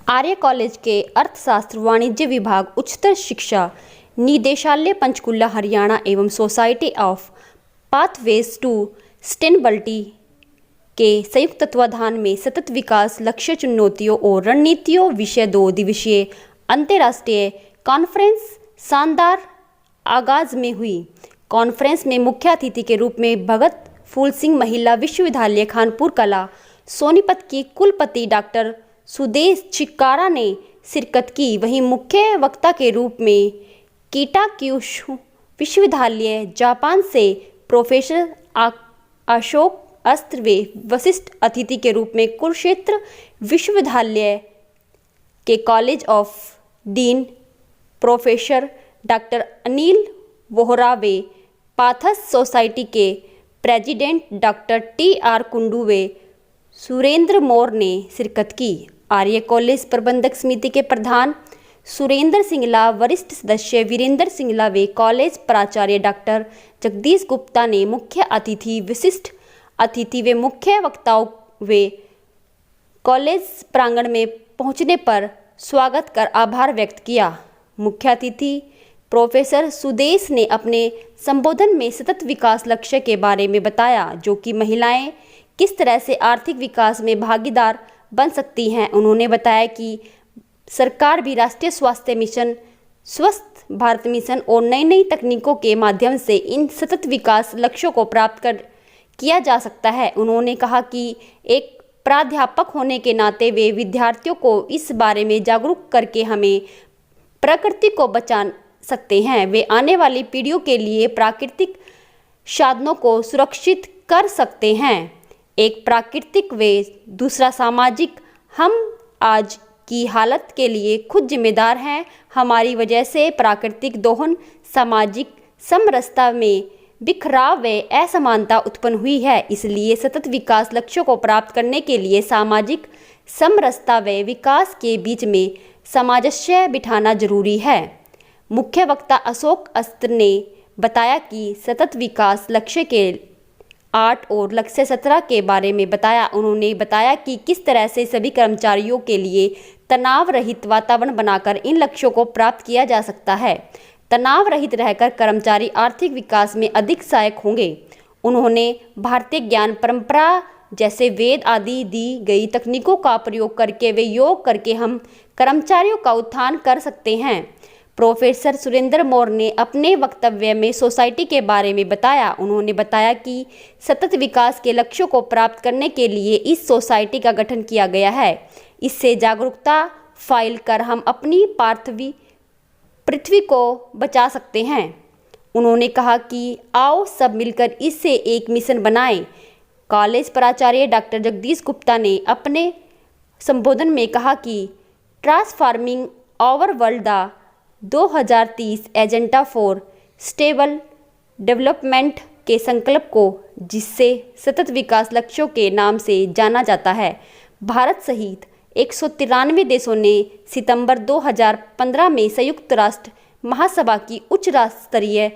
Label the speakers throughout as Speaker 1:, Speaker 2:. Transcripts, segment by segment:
Speaker 1: आर्य college के अर्थशास्त्र वाणिज्य विभाग, उच्चतर शिक्षा निदेशालय पंचकुला हरियाणा एवं society of pathways to sustainability के संयुक्त तत्वाधान में सतत विकास लक्ष्य, चुनौतियों और रणनीतियों विषय 2 दिवसीय अंतर्राष्ट्रीय कॉन्फ्रेंस शानदार आगाज में हुई। कॉन्फ्रेंस में मुख्य अतिथि के रूप में भगत फूल सिंह महिला विश्वविद्यालय कानपुर कला सोनीपत की कुलपति डॉक्टर सुदेश चिक्कारा ने शिरकत की। वहीं मुख्य वक्ता के रूप में कीटाक्युशु विश्वविद्यालय जापान से प्रोफेसर अशोक अस्त्र वे वशिष्ठ अतिथि के रूप में कुरुक्षेत्र विश्वविद्यालय के college of dean professor doctor Anil Vohra way paths society के प्रेसिडेंट डॉक्टर टी.आर. कुंडू वे सुरेंद्र मोर ने शिरकत की। आर्य कॉलेज प्रबंधक समिति के प्रधान सुरेंद्र सिंगला, वरिष्ठ सदस्य वीरेंद्र सिंगला वे कॉलेज प्राचार्य डॉक्टर जगदीश गुप्ता ने मुख्य अतिथि, विशिष्ट अतिथि व मुख्य वक्ताओं वे कॉलेज प्रांगण में पहुंचने पर स्वागत कर आभार व्यक्त किया। मुख्य अतिथि प्रोफेसर सुदेश ने अपने संबोधन में सतत विकास लक्ष्य के बारे में बताया, जो कि महिलाएं किस तरह से आर्थिक विकास में भागीदार बन सकती हैं। उन्होंने बताया कि सरकार भी राष्ट्रीय स्वास्थ्य मिशन, स्वस्थ भारत मिशन और नई नई तकनीकों के माध्यम से इन सतत विकास लक्ष्यों को प्राप्त किया जा सकता है। उन्होंने कहा कि एक प्राध्यापक होने के नाते वे विद्यार्थियों को इस बारे में जागरूक करके हमें प्रकृति को बचा सकते हैं। वे आने वाली पीढ़ियों के लिए प्राकृतिक साधनों को सुरक्षित कर सकते हैं। एक प्राकृतिक वे दूसरा सामाजिक। हम आज की हालत के लिए खुद जिम्मेदार हैं। हमारी वजह से प्राकृतिक दोहन, सामाजिक समरसता में बिखराव व असमानता उत्पन्न हुई है। इसलिए सतत विकास लक्ष्यों को प्राप्त करने के लिए सामाजिक समरसता व विकास के बीच में सामंजस्य बिठाना जरूरी है। मुख्य वक्ता अशोक अस्त्र ने बताया कि सतत विकास लक्ष्य के 8 और लक्ष्य 17 के बारे में बताया। उन्होंने बताया कि किस तरह से सभी कर्मचारियों के लिए तनाव रहित वातावरण बनाकर इन लक्ष्यों को प्राप्त किया जा सकता है। तनाव रहित रहकर कर्मचारी आर्थिक विकास में अधिक सहायक होंगे। उन्होंने भारतीय ज्ञान परंपरा जैसे वेद आदि दी गई तकनीकों का प्रयोग करके वे योग करके हम कर्मचारियों का उत्थान कर सकते हैं। प्रोफेसर सुरेंद्र मोर ने अपने वक्तव्य में सोसाइटी के बारे में बताया। उन्होंने बताया कि सतत विकास के लक्ष्यों को प्राप्त करने के लिए इस सोसाइटी का गठन किया गया है। इससे जागरूकता फैल कर हम अपनी पार्थिव पृथ्वी को बचा सकते हैं। उन्होंने कहा कि आओ सब मिलकर इससे एक मिशन बनाएं। कॉलेज प्राचार्य डॉक्टर जगदीश गुप्ता ने अपने संबोधन में कहा कि transforming our world the 2030 agenda for stable development के संकल्प को, जिससे सतत विकास लक्ष्यों के नाम से जाना जाता है, भारत सहित 193 देशों ने सितंबर 2015 में संयुक्त राष्ट्र महासभा की उच्च स्तरीय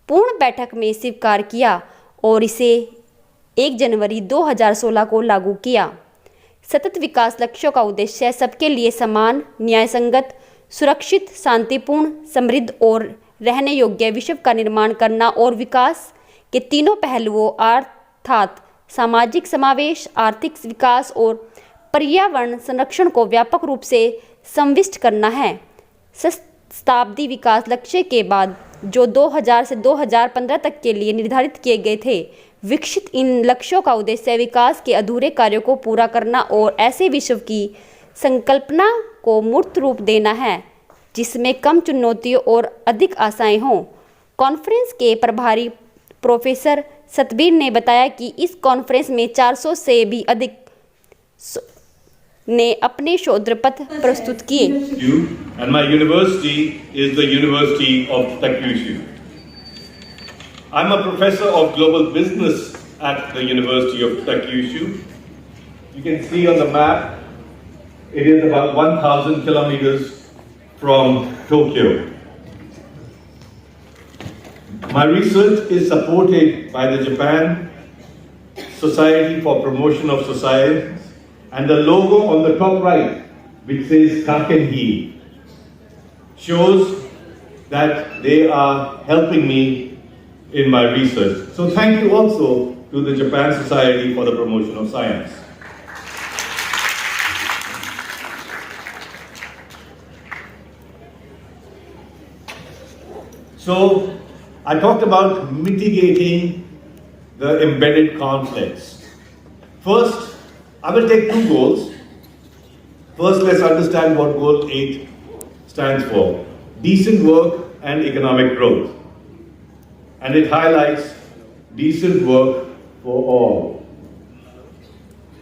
Speaker 1: पूर्ण बैठक में स्वीकार किया और इसे 1 जनवरी 2016 को लागू किया। सतत विकास लक्ष्यों का उद्देश्य सबके लिए समान, न्यायसंगत, सुरक्षित, शांतिपूर्ण, समृद्ध और रहने योग्य विश्व का निर्माण करना और विकास के तीनों पहलुओं अर्थात सामाजिक समावेश, आर्थिक विकास और पर्यावरण संरक्षण को व्यापक रूप से समाविष्ट करना है। शताब्दी विकास लक्ष्य के बाद जो 2000 से 2015 तक के लिए निर्धारित किए गए थे, विकसित इन लक्ष्यों का उद्देश्य विकास के अधूरे कार्यों को पूरा करना और ऐसे विश्व की संकल्पना को मूर्त रूप देना है जिसमें कम चुनौतियों और अधिक आशाएं हों। कॉन्फ्रेंस के प्रभारी प्रोफेसर सतबीर ने बताया कि इस कॉन्फ्रेंस में 400 से भी अधिक ने अपने शोध पत्र प्रस्तुत किए।
Speaker 2: And my university is the University of Takyushu. I'm a professor of global business at the University of Takyushu. You can see on the map, it is about 1,000 kilometers from Tokyo. My research is supported by the Japan Society for Promotion of Society, and the logo on the top right which says Kakenhi, shows that they are helping me in my research. So thank you also to the Japan Society for the Promotion of Science. So I talked about mitigating the embedded conflicts. First, I will take two goals. First, let's understand what Goal 8 stands for. Decent work and economic growth. And it highlights decent work for all.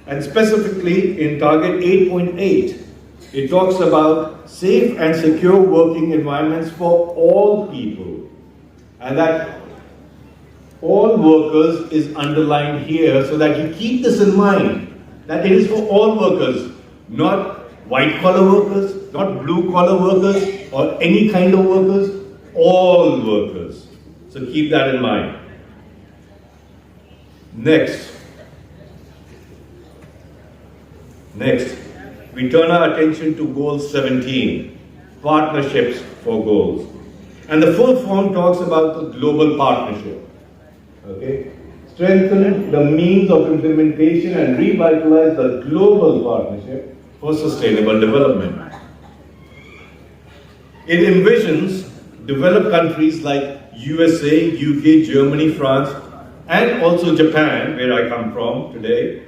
Speaker 2: And specifically in Target 8.8, it talks about safe and secure working environments for all people. And that all workers is underlined here so that you keep this in mind, that it is for all workers, not white collar workers, not blue collar workers, or any kind of workers, all workers. So keep that in mind. Next, we turn our attention to Goal 17, Partnerships for Goals. And the full form talks about the global partnership. Okay? Strengthen the means of implementation and revitalize the global partnership for sustainable development. It envisions developed countries like USA, UK, Germany, France, and also Japan, where I come from today,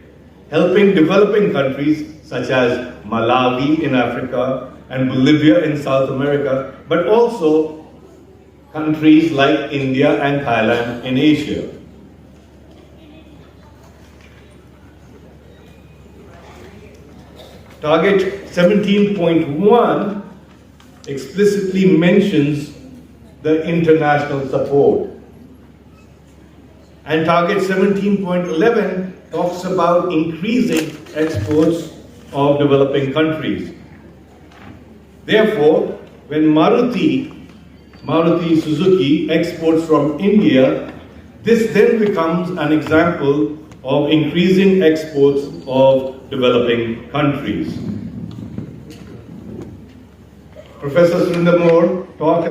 Speaker 2: helping developing countries such as Malawi in Africa and Bolivia in South America, but also countries like India and Thailand in Asia. Target 17.1 explicitly mentions the international support. And Target 17.11 talks about increasing exports of developing countries. Therefore, when Maruti Suzuki exports from India, this then becomes an example of increasing exports of developing countries. Professor Surinder More talked